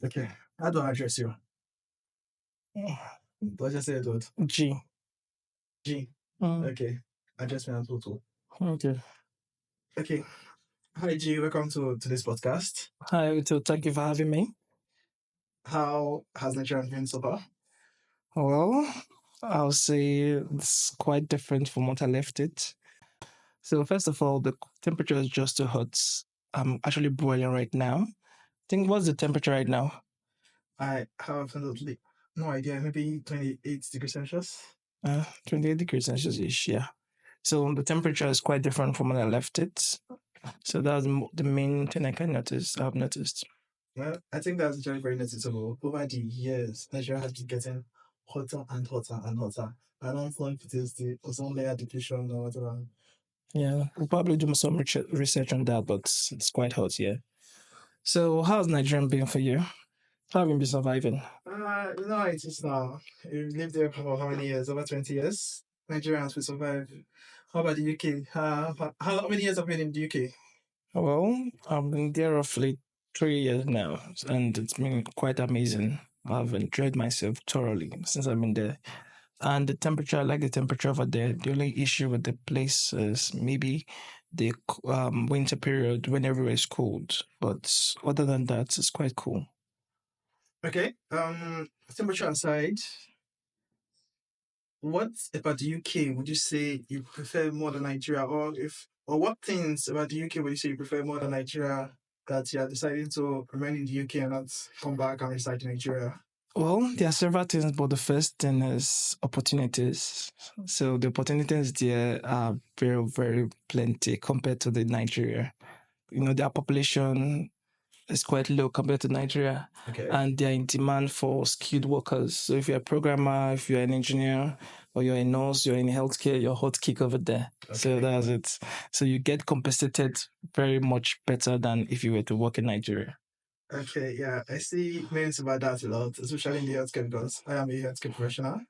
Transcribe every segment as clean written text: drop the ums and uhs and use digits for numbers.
Okay. How do I address you? Do I just say it with G. G? Okay. Address me as Toto. Okay. Okay. Hi G, welcome to today's podcast. Hi, Uto. Thank you for having me. How has Nigeria been so far? Well, I'll say it's quite different from what I left it. So first of all, the temperature is just too hot. I'm actually boiling right now. Think what's the temperature right now? I have absolutely no idea. Maybe 28 degrees Celsius. 28 degrees Celsius ish, yeah. So the temperature is quite different from when I left it. So that's the main thing I've noticed. Well, I think that's actually very noticeable. Over the years, Nigeria has been getting hotter and hotter and hotter. I don't know if it is the ozone layer depletion or whatever. Yeah, we'll probably do some research on that, but it's quite hot here. So how's Nigeria been for you? How have you been surviving? No, it is now. You've lived there for how many years? Over 20 years? Nigerians will survive. How about the UK? How many years have you been in the UK? Well, I've been there roughly 3 years now, and it's been quite amazing. I've enjoyed myself thoroughly since I've been there. And the temperature, I like the temperature over there. The only issue with the place is maybe the winter period when everywhere is cold. But other than that, it's quite cool. Okay. Temperature aside, what about the UK would you say you prefer more than Nigeria, or what things about the UK would you say you prefer more than Nigeria that you are deciding to remain in the UK and not come back and reside in Nigeria? Well, there are several things, but the first thing is opportunities. So the opportunities there are very, very plenty compared to the Nigeria. Their population is quite low compared to Nigeria, Okay. and they're in demand for skilled workers. So if you're a programmer, if you're an engineer, or you're a nurse, you're in healthcare, you're hot kick over there. So that's it. So you get compensated very much better than if you were to work in Nigeria. Okay, yeah, I see memes about that a lot, especially in the healthcare because I am a healthcare professional,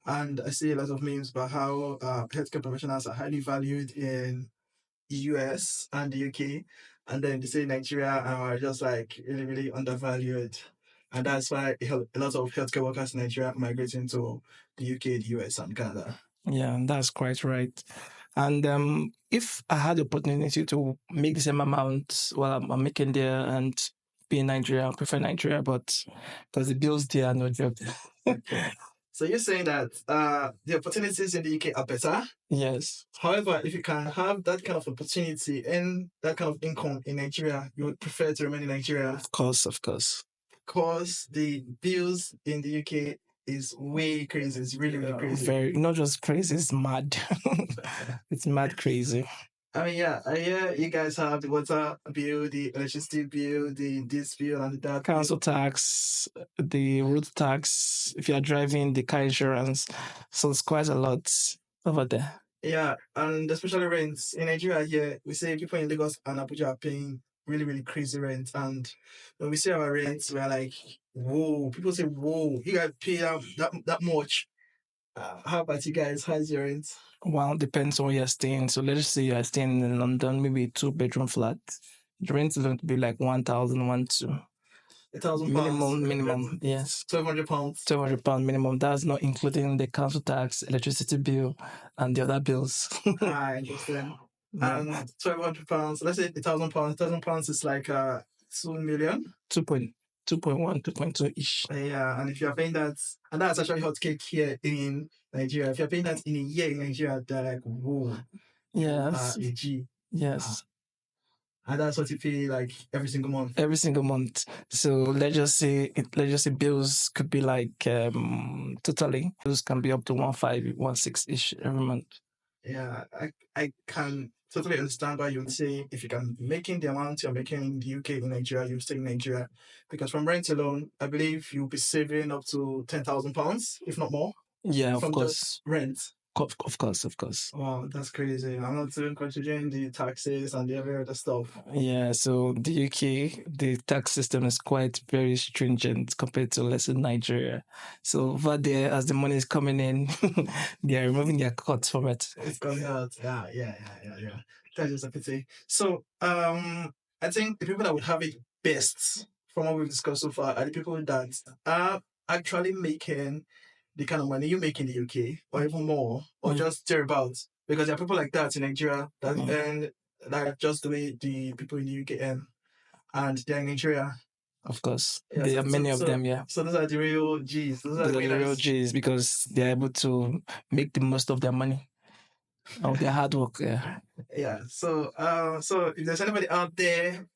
and I see a lot of memes about how healthcare professionals are highly valued in the US and the UK, and then they say Nigeria are just like really, really undervalued, and that's why a lot of healthcare workers in Nigeria are migrating to the UK, the US, and Canada. Yeah, that's quite right. And if I had the opportunity to make the same amount while I'm making there and be in Nigeria, I prefer Nigeria, but because the bills there are no job. So you're saying that the opportunities in the UK are better? Yes. However, if you can have that kind of opportunity and that kind of income in Nigeria, you would prefer to remain in Nigeria? Of course, of course. Because the bills in the UK is way crazy. It's really, really crazy. Very, not just crazy, it's mad. It's mad crazy. I mean, yeah, I hear you guys have the water bill, the electricity bill, the this bill, and that council tax, the road tax, if you're driving, the car insurance. So it's quite a lot over there. Yeah, and especially rents. In Nigeria here, we say people in Lagos and Abuja are paying really, really crazy rent. And when we see our rents, we're like, whoa. People say, whoa, you guys pay that much. How about you guys? How's your rent? Well, depends on where you're staying. So let's say you're staying in London, maybe a 2-bedroom flat. The rent is going to be like 1,000, 1,000 minimum, yes. £1,200. £1,200 minimum. That's not including the council tax, electricity bill, and the other bills. Interesting. And £1,200. Let's say £1,000. £1,000 is like 2 million. 2.1, 2.2 ish. Yeah, and if you're paying that, and that's actually hot cake here in Nigeria. If you're paying that in a year in Nigeria, they're like, whoa. Yes. A G. Yes. And that's what you pay like every single month. Every single month. So let's just say bills could be like totally bills can be up to 1.5, 1.6 ish every month. Yeah, I can totally understand why you would say if you can making the amount you're making in the UK in Nigeria, you stay in Nigeria. Because from rent alone, I believe you'll be saving up to £10,000, if not more. Yeah, from of course. Just rent. Of course. Wow, that's crazy. I'm not even considering the taxes and the every other stuff. Yeah, so the UK, the tax system is quite very stringent compared to, let's say, Nigeria. So over there, as the money is coming in, they are removing their cuts from it. It's coming out. Yeah. That's just a pity. So, I think the people that would have it best from what we've discussed so far are the people that are actually making the kind of money you make in the UK, or even more, or just thereabouts. Because there are people like that in Nigeria that earn like just the way the people in the UK earn, and they're in Nigeria. Of course, Yeah, there are many of them. Yeah, so those are the real G's. Those are those the are the real winners. G's because they're able to make the most of their money, of their hard work. Yeah. Yeah. So if there's anybody out there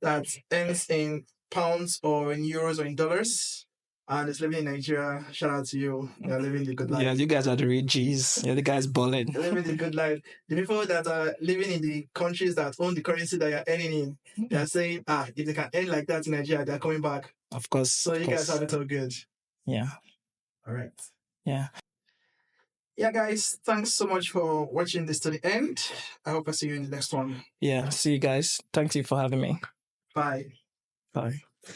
that earns in pounds or in euros or in dollars and is living in Nigeria, shout out to you. You're living the good life. Yeah, you guys are the real G's. Yeah, the guys balling. You're living the good life. The people that are living in the countries that own the currency that you're earning in, they're saying, if they can earn like that in Nigeria, they're coming back. Of course. So you guys have it all good. Yeah. All right. Yeah. Yeah, guys, thanks so much for watching this to the end. I hope I see you in the next one. Yeah, see you guys. Thank you for having me. Bye. Bye.